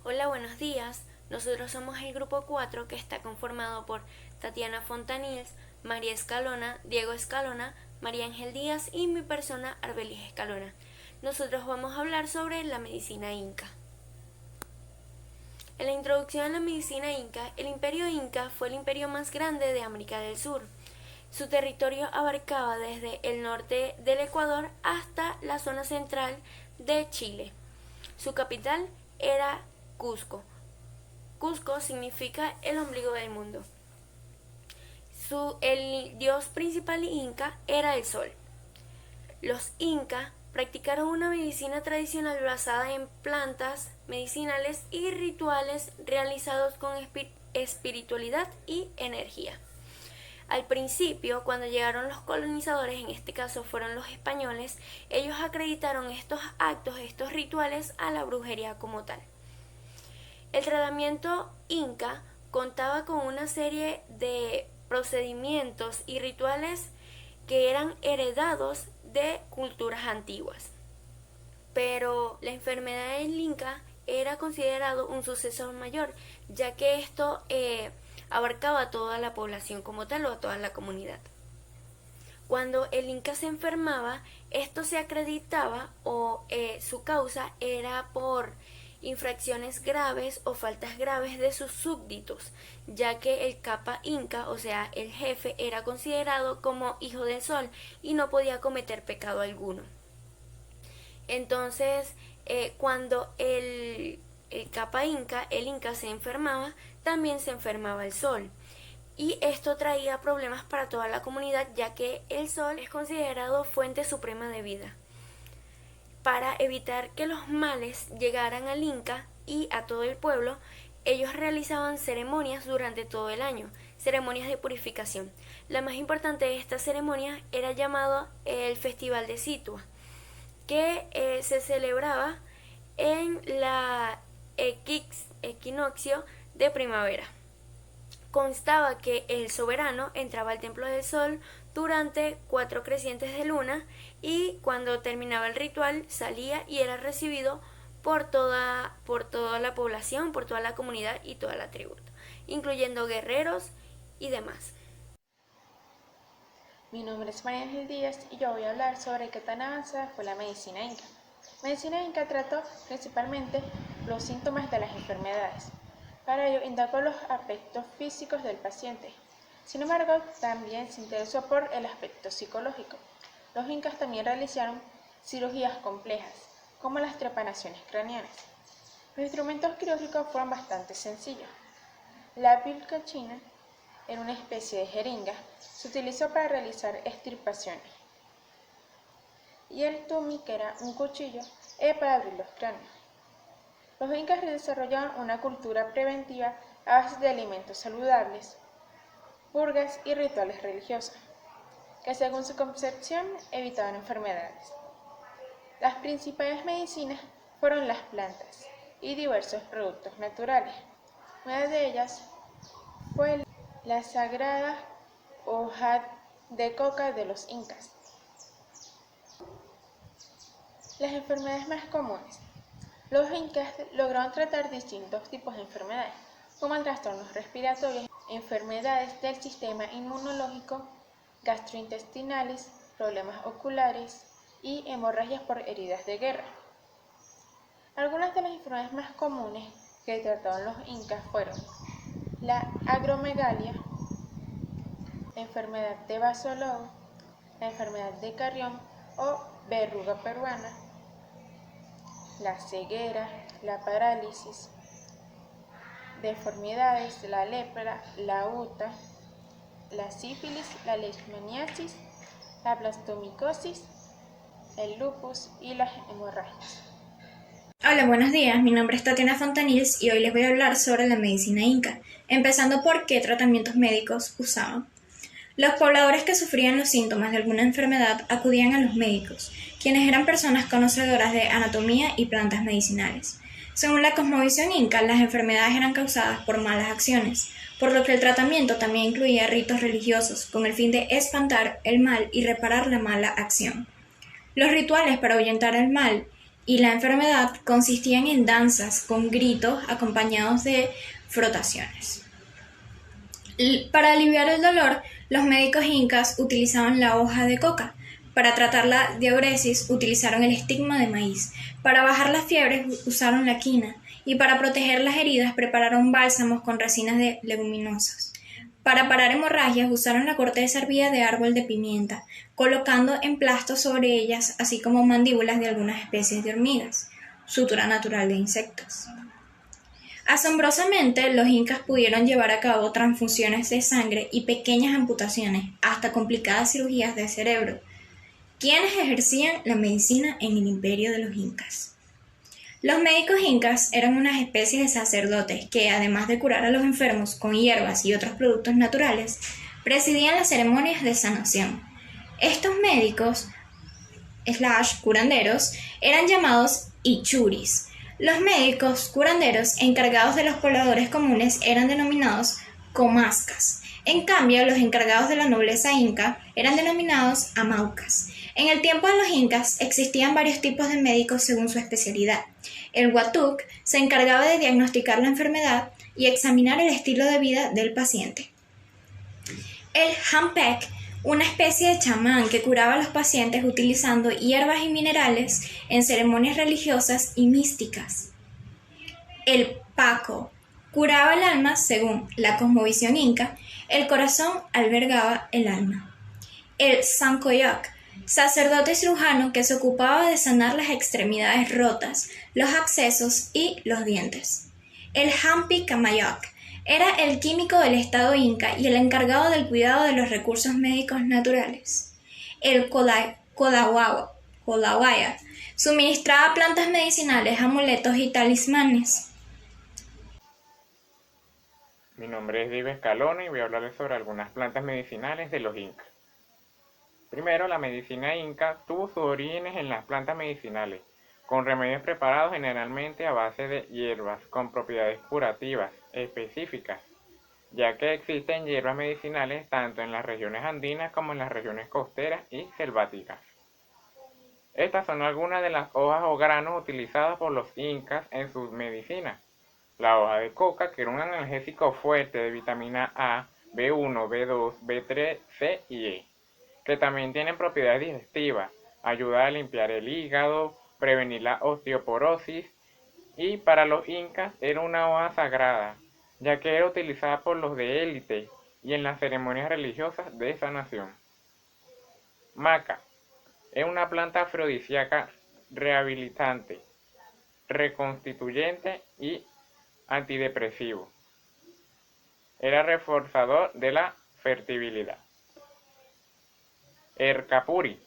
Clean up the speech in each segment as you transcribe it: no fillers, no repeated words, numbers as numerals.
Hola, buenos días. Nosotros somos el grupo 4 que está conformado por Tatiana Fontanils, María Escalona, Diego Escalona, María Ángel Díaz y mi persona Arbelis Escalona. Nosotros vamos a hablar sobre la medicina inca. En la introducción a la medicina inca, el imperio inca fue el imperio más grande de América del Sur. Su territorio abarcaba desde el norte del Ecuador hasta la zona central de Chile. Su capital era Cusco. Cusco significa el ombligo del mundo. El dios principal inca era el sol. Los incas practicaron una medicina tradicional basada en plantas medicinales y rituales realizados con espiritualidad y energía. Al principio, cuando llegaron los colonizadores, en este caso fueron los españoles, ellos acreditaron estos actos, estos rituales a la brujería como tal. El tratamiento inca contaba con una serie de procedimientos y rituales que eran heredados de culturas antiguas. Pero la enfermedad del inca era considerado un suceso mayor, ya que esto abarcaba a toda la población como tal o a toda la comunidad. Cuando el inca se enfermaba, esto se acreditaba o su causa era por infracciones graves o faltas graves de sus súbditos, ya que el capa inca, o sea, el jefe, era considerado como hijo del sol y no podía cometer pecado alguno. Entonces, cuando el capa inca, el inca se enfermaba, también se enfermaba el sol. Y esto traía problemas para toda la comunidad, ya que el sol es considerado fuente suprema de vida. Para evitar que los males llegaran al inca y a todo el pueblo, ellos realizaban ceremonias durante todo el año, ceremonias de purificación. La más importante de estas ceremonias era llamado el Festival de Situa, que se celebraba en la equinoccio de primavera. Constaba que el soberano entraba al templo del sol durante 4 crecientes de luna y cuando terminaba el ritual salía y era recibido por toda la población, por toda la comunidad y toda la tribu, incluyendo guerreros y demás. Mi nombre es María Ángel Díaz y yo voy a hablar sobre qué tan avanzada fue la medicina inca. La medicina inca trató principalmente los síntomas de las enfermedades. Para ello indagó los aspectos físicos del paciente. Sin embargo, también se interesó por el aspecto psicológico. Los incas también realizaron cirugías complejas, como las trepanaciones craneanas. Los instrumentos quirúrgicos fueron bastante sencillos. La pilcachina era una especie de jeringa, se utilizó para realizar extirpaciones. Y el tumi, que era un cuchillo, era para abrir los cráneos. Los incas desarrollaron una cultura preventiva a base de alimentos saludables, purgas y rituales religiosos, que según su concepción evitaban enfermedades. Las principales medicinas fueron las plantas y diversos productos naturales. Una de ellas fue la sagrada hoja de coca de los incas. Las enfermedades más comunes. Los incas lograron tratar distintos tipos de enfermedades, como trastornos respiratorios, enfermedades del sistema inmunológico, gastrointestinales, problemas oculares y hemorragias por heridas de guerra. Algunas de las enfermedades más comunes que trataron los incas fueron la agromegalia, la enfermedad de Basoló, la enfermedad de Carrión o verruga peruana, la ceguera, la parálisis, deformidades, la lepra, la uta, la sífilis, la leishmaniasis, la blastomicosis, el lupus y las hemorragias. Hola, buenos días. Mi nombre es Tatiana Fontanils y hoy les voy a hablar sobre la medicina inca, empezando por qué tratamientos médicos usaban. Los pobladores que sufrían los síntomas de alguna enfermedad acudían a los médicos, quienes eran personas conocedoras de anatomía y plantas medicinales. Según la cosmovisión inca, las enfermedades eran causadas por malas acciones, por lo que el tratamiento también incluía ritos religiosos, con el fin de espantar el mal y reparar la mala acción. Los rituales para ahuyentar el mal y la enfermedad consistían en danzas con gritos acompañados de frotaciones. Para aliviar el dolor, los médicos incas utilizaban la hoja de coca. Para tratar la diuresis utilizaron el estigma de maíz. Para bajar las fiebres usaron la quina. Y para proteger las heridas prepararon bálsamos con resinas de leguminosas. Para parar hemorragias usaron la corteza hervida de árbol de pimienta, colocando emplastos sobre ellas, así como mandíbulas de algunas especies de hormigas, sutura natural de insectos. Asombrosamente, los incas pudieron llevar a cabo transfusiones de sangre y pequeñas amputaciones, hasta complicadas cirugías de cerebro. ¿Quiénes ejercían la medicina en el imperio de los incas? Los médicos incas eran unas especies de sacerdotes que, además de curar a los enfermos con hierbas y otros productos naturales, presidían las ceremonias de sanación. Estos médicos, curanderos, eran llamados ichuris. Los médicos curanderos encargados de los pobladores comunes eran denominados comascas. En cambio, los encargados de la nobleza inca eran denominados amaucas. En el tiempo de los incas existían varios tipos de médicos según su especialidad. El huatuc se encargaba de diagnosticar la enfermedad y examinar el estilo de vida del paciente. El hampek, una especie de chamán que curaba a los pacientes utilizando hierbas y minerales en ceremonias religiosas y místicas. El paco curaba el alma según la cosmovisión inca, el corazón albergaba el alma. El sancoyoc, sacerdote cirujano que se ocupaba de sanar las extremidades rotas, los abscesos y los dientes. El hampi camayoc era el químico del estado inca y el encargado del cuidado de los recursos médicos naturales. El Kodawaya suministraba plantas medicinales, amuletos y talismanes. Mi nombre es Diego Escalona y voy a hablarles sobre algunas plantas medicinales de los incas. Primero, la medicina inca tuvo sus orígenes en las plantas medicinales, con remedios preparados generalmente a base de hierbas con propiedades curativas específicas, ya que existen hierbas medicinales tanto en las regiones andinas como en las regiones costeras y selváticas. Estas son algunas de las hojas o granos utilizadas por los incas en sus medicinas. La hoja de coca, que era un analgésico fuerte de vitamina A, B1, B2, B3, C y E, que también tienen propiedades digestivas, ayuda a limpiar el hígado, prevenir la osteoporosis, y para los incas era una hoja sagrada, ya que era utilizada por los de élite y en las ceremonias religiosas de esa nación. Maca es una planta afrodisíaca rehabilitante, reconstituyente y antidepresivo. Era reforzador de la fertilidad. Ercapuri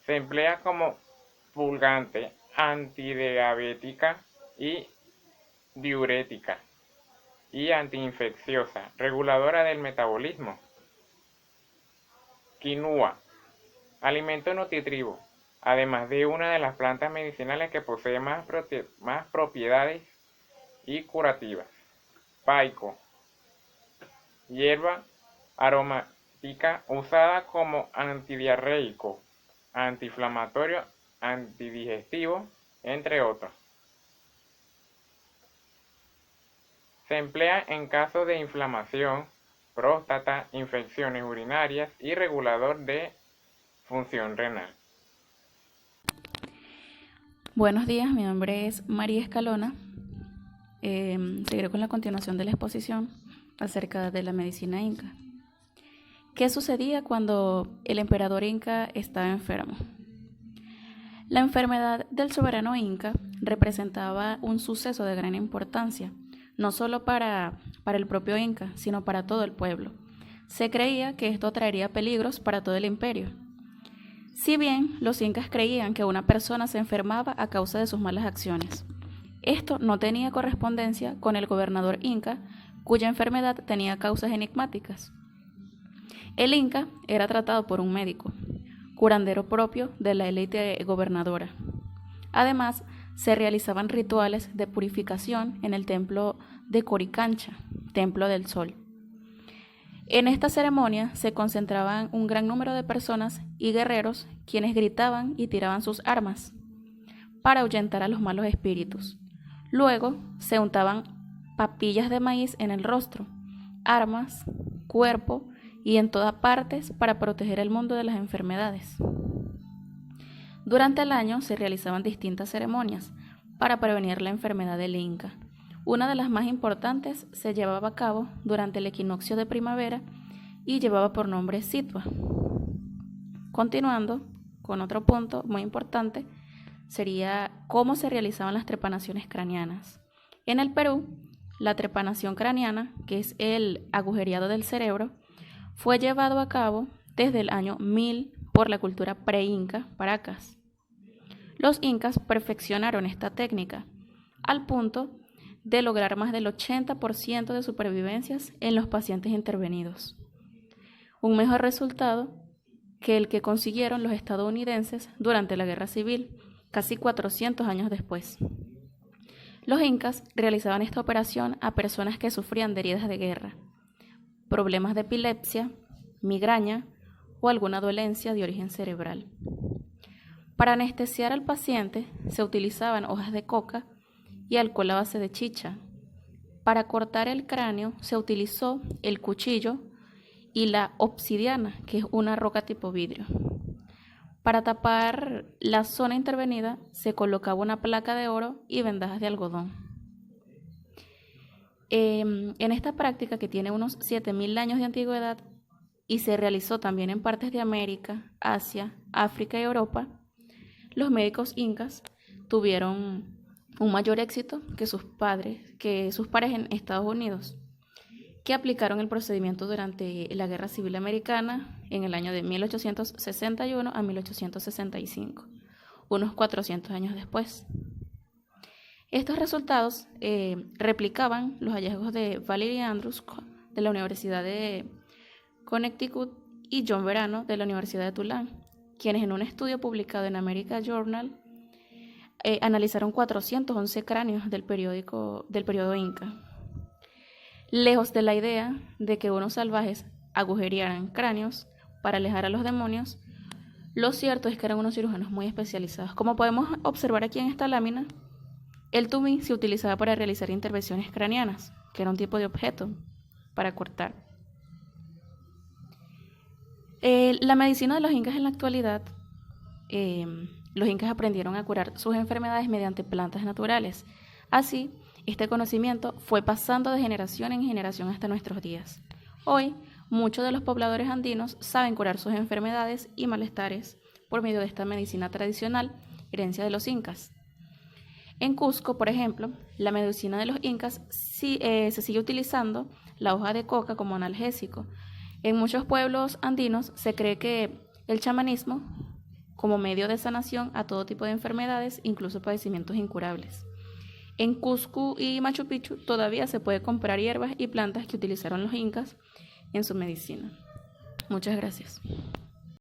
se emplea como purgante, antidiabética y diurética y antiinfecciosa, reguladora del metabolismo. Quinua, alimento nutritivo, además de una de las plantas medicinales que posee más propiedades y curativas. Paico, hierba aromática usada como antidiarreico, antiinflamatorio, antidigestivo, entre otros. Se emplea en casos de inflamación, próstata, infecciones urinarias y regulador de función renal. Buenos días, mi nombre es María Escalona. Seguiré con la continuación de la exposición acerca de la medicina inca. ¿Qué sucedía cuando el emperador inca estaba enfermo? La enfermedad del soberano inca representaba un suceso de gran importancia, no solo para el propio inca, sino para todo el pueblo. Se creía que esto traería peligros para todo el imperio. Si bien los incas creían que una persona se enfermaba a causa de sus malas acciones, esto no tenía correspondencia con el gobernador inca, cuya enfermedad tenía causas enigmáticas. El inca era tratado por un médico, curandero propio de la élite gobernadora. Además, se realizaban rituales de purificación en el templo de Coricancha, Templo del Sol. En esta ceremonia se concentraban un gran número de personas y guerreros quienes gritaban y tiraban sus armas. para ahuyentar a los malos espíritus. Luego se untaban papillas de maíz en el rostro, armas, cuerpo y en todas partes para proteger el mundo de las enfermedades. Durante el año se realizaban distintas ceremonias para prevenir la enfermedad del Inca. Una de las más importantes se llevaba a cabo durante el equinoccio de primavera y llevaba por nombre Sitwa. Continuando con otro punto muy importante, sería cómo se realizaban las trepanaciones craneanas. En el Perú, la trepanación craneana, que es el agujereado del cerebro, fue llevado a cabo desde el año 1000 por la cultura pre-inca Paracas. Los incas perfeccionaron esta técnica al punto de lograr más del 80% de supervivencias en los pacientes intervenidos. Un mejor resultado que el que consiguieron los estadounidenses durante la Guerra Civil, casi 400 años después. Los incas realizaban esta operación a personas que sufrían de heridas de guerra, problemas de epilepsia, migraña o alguna dolencia de origen cerebral. Para anestesiar al paciente se utilizaban hojas de coca y alcohol a base de chicha. Para cortar el cráneo se utilizó el cuchillo y la obsidiana, que es una roca tipo vidrio. Para tapar la zona intervenida se colocaba una placa de oro y vendajas de algodón. En esta práctica, que tiene unos 7000 años de antigüedad y se realizó también en partes de América, Asia, África y Europa, los médicos incas tuvieron un mayor éxito que sus pares en Estados Unidos, que aplicaron el procedimiento durante la Guerra Civil Americana en el año de 1861 a 1865, unos 400 años después. Estos resultados replicaban los hallazgos de Valerie Andrews de la Universidad de Connecticut y John Verano de la Universidad de Tulane, quienes en un estudio publicado en American Journal analizaron 411 cráneos del periodo Inca. Lejos de la idea de que unos salvajes agujerearan cráneos para alejar a los demonios, lo cierto es que eran unos cirujanos muy especializados. Como podemos observar aquí en esta lámina, el tubí se utilizaba para realizar intervenciones craneanas, que era un tipo de objeto para cortar. La medicina de los incas en la actualidad, los incas aprendieron a curar sus enfermedades mediante plantas naturales. Así, este conocimiento fue pasando de generación en generación hasta nuestros días. Hoy, muchos de los pobladores andinos saben curar sus enfermedades y malestares por medio de esta medicina tradicional, herencia de los incas. En Cusco, por ejemplo, la medicina de los incas se sigue utilizando la hoja de coca como analgésico. En muchos pueblos andinos se cree que el chamanismo como medio de sanación a todo tipo de enfermedades, incluso padecimientos incurables. En Cusco y Machu Picchu todavía se puede comprar hierbas y plantas que utilizaron los incas en su medicina. Muchas gracias.